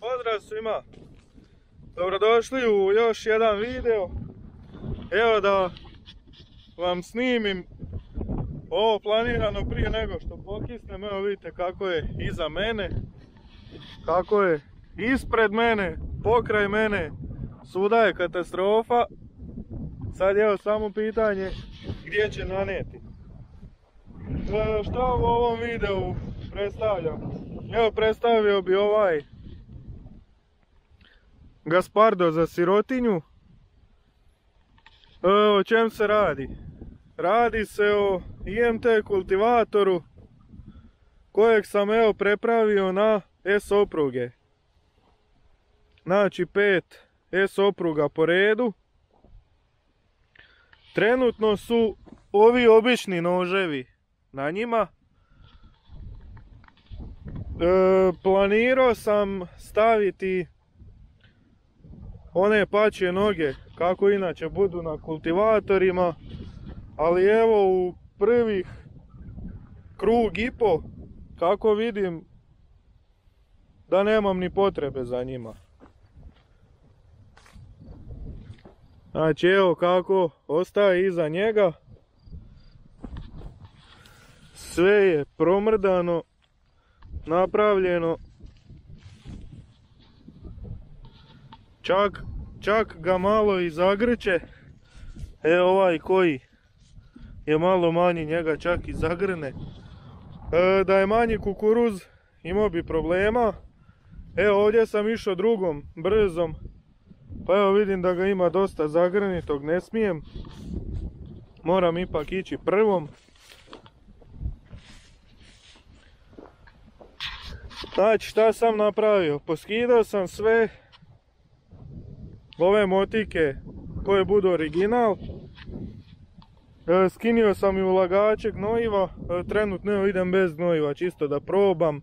Pozdrav svima! Dobrodošli u još jedan video. Evo da vam snimim ovo planirano prije nego što pokisnem. Evo vidite kako je iza mene, kako je ispred mene, pokraj mene. Svuda je katastrofa. Sad je evo samo pitanje gdje će naneti. Što u ovom videu predstavljam? Evo predstavio bi ovaj Gaspardo za sirotinju. O čem se radi? Radi se o IMT kultivatoru kojeg sam evo prepravio na S opruge. Znači 5 S opruga po redu. Trenutno su ovi obični noževi na njima. Planirao sam staviti one pačje noge kako inače budu na kultivatorima, ali evo u prvih krug i po kako vidim da nemam ni potrebe za njima. Znači evo kako ostaje iza njega. Sve je promrdano, napravljeno. Čak ga malo i zagrče. Evo ovaj koji je malo manji, njega čak i zagrne. Da je manji kukuruz imao bi problema. Evo ovdje sam išao drugom brzom, pa evo vidim da ga ima dosta zagrnitog, ne smijem. Moram ipak ići prvom. Znači šta sam napravio? Poskidao sam sve ove motike koje budu original. Skinio sam i ulagače gnojiva. Trenutno idem bez gnojiva čisto da probam.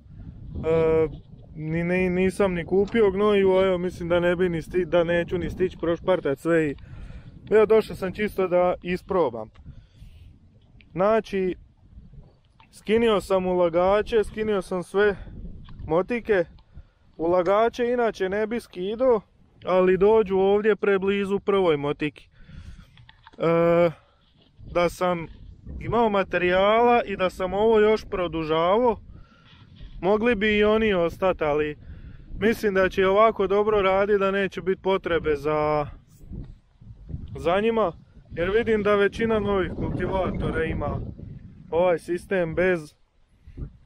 Nisam ni kupio gnojivo, evo mislim da da neću ni stići prošpartati sve i evo došao sam čisto da isprobam. Znači skinio sam ulagače, skinio sam sve motike. Ulagače inače ne bi skidao, ali dođu ovdje preblizu prvoj motiki. Da sam imao materijala i da sam ovo još produžavao, mogli bi i oni ostati, ali mislim da će ovako dobro raditi da neće biti potrebe za njima, jer vidim da većina novih kultivatora ima ovaj sistem bez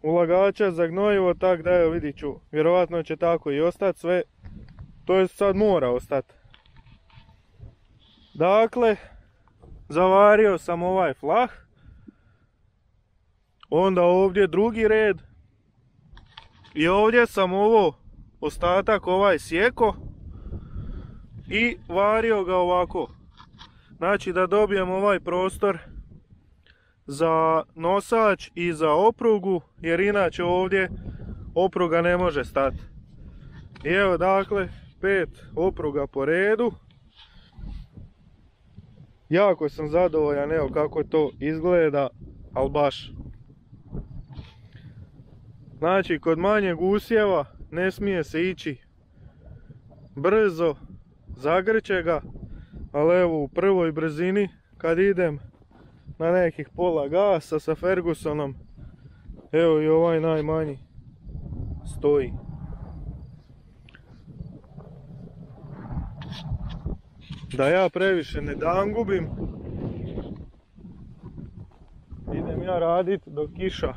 ulagača za gnojivo, tako da evo vidit ću, vjerovatno će tako i ostati sve, to je sad mora ostati. Dakle, zavario sam ovaj flah, onda ovdje drugi red i ovdje sam ovo ostatak ovaj sjeko i vario ga ovako. Znači da dobijem ovaj prostor za nosač i za oprugu, jer inače ovdje opruga ne može stati. I evo dakle 5 opruga po redu. Jako sam zadovoljan evo kako to izgleda, ali baš. Znači kod manjeg usjeva ne smije se ići brzo, zagrće ga, ali evo u prvoj brzini kad idem na nekih pola gasa sa Fergusonom, evo i ovaj najmanji stoji. Da ja previše ne dangubim, idem ja radit dok kiša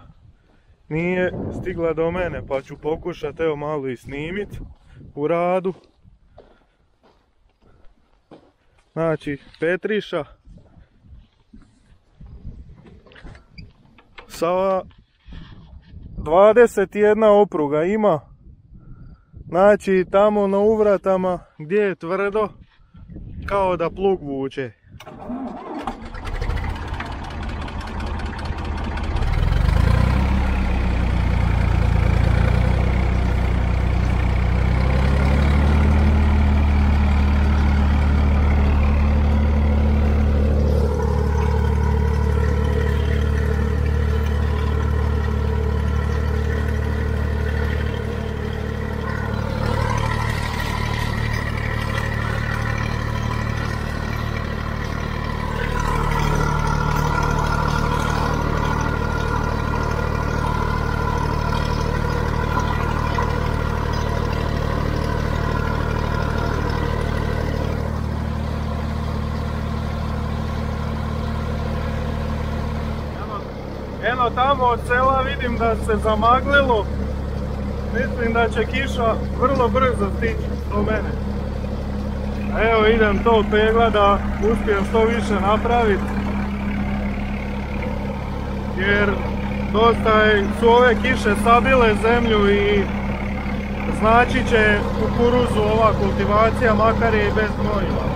nije stigla do mene, pa ću pokušati evo malo i snimit u radu. Znači Petriša sa 21 opruga ima. Znači tamo na uvratama gdje je tvrdo kao da plug vuče. Ravno tamo od sela vidim da se zamaglilo. Mislim da će kiša vrlo brzo stići do mene. Evo idem to pegla da uspijem što više napraviti. Jer dosta su ove kiše sabile zemlju i znači će kukuruzu ova kultivacija, makar je i bez gnojiva.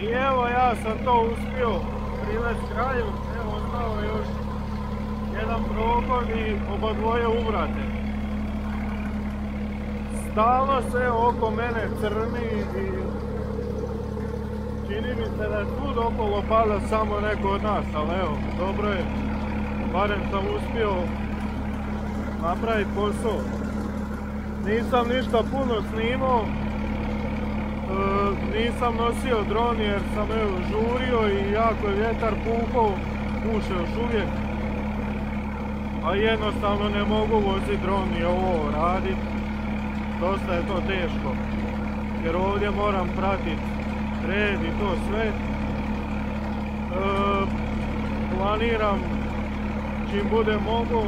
I evo ja sam to uspio privesti kraju, evo ostao je još jedan progon i oba dvoje uvrate. Stalno se oko mene crni i čini mi se da je svud okolo pada samo neko od nas, ali evo, dobro je, barem sam uspio napraviti posao. Nisam ništa puno snimao, nisam nosio dron jer sam žurio i jako je vjetar puhao, puše još uvijek. A jednostavno ne mogu voziti dron i ovo raditi. Dosta je to teško. Jer ovdje moram pratiti red i to sve. Planiram čim bude mogu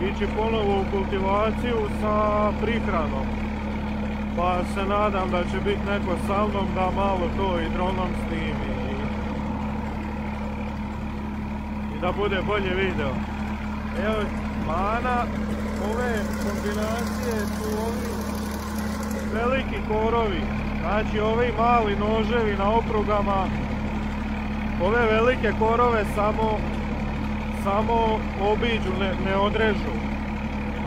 ići ponovo u kultivaciju sa prihranom. Pa se nadam da će biti neko sa mnom da malo to i dronom snimi i da bude bolje video. Evo, mana ove kombinacije su ovi veliki korovi. Znači ovi mali noževi na oprugama, ove velike korove samo obiđu, ne odrežu.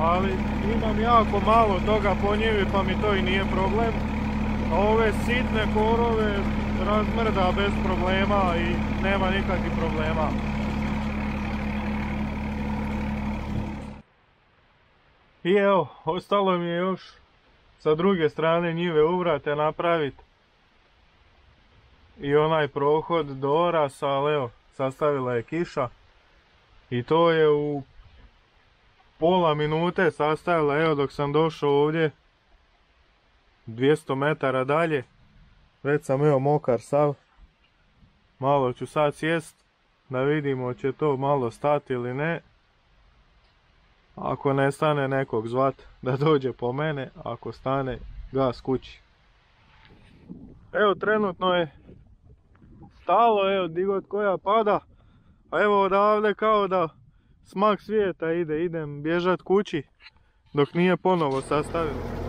Ali imam jako malo toga po njivi pa mi to i nije problem. A ove sitne korove razmrda bez problema i nema nikakvih problema. I evo, ostalo mi je još sa druge strane njive uvrate napraviti i onaj prohod do orasa, ali evo, sastavila je kiša i to je u pola minute sastavila, evo dok sam došao ovdje 200 metara dalje, već sam evo mokar sav, malo ću sad sjest da vidimo će to malo stati ili ne. Ako ne stane nekog zvat da dođe po mene, ako stane gas kući. Evo trenutno je stalo, evo di god koja pada, a evo odavde kao da smak svijeta ide, idem bježat kući dok nije ponovo sastavilo.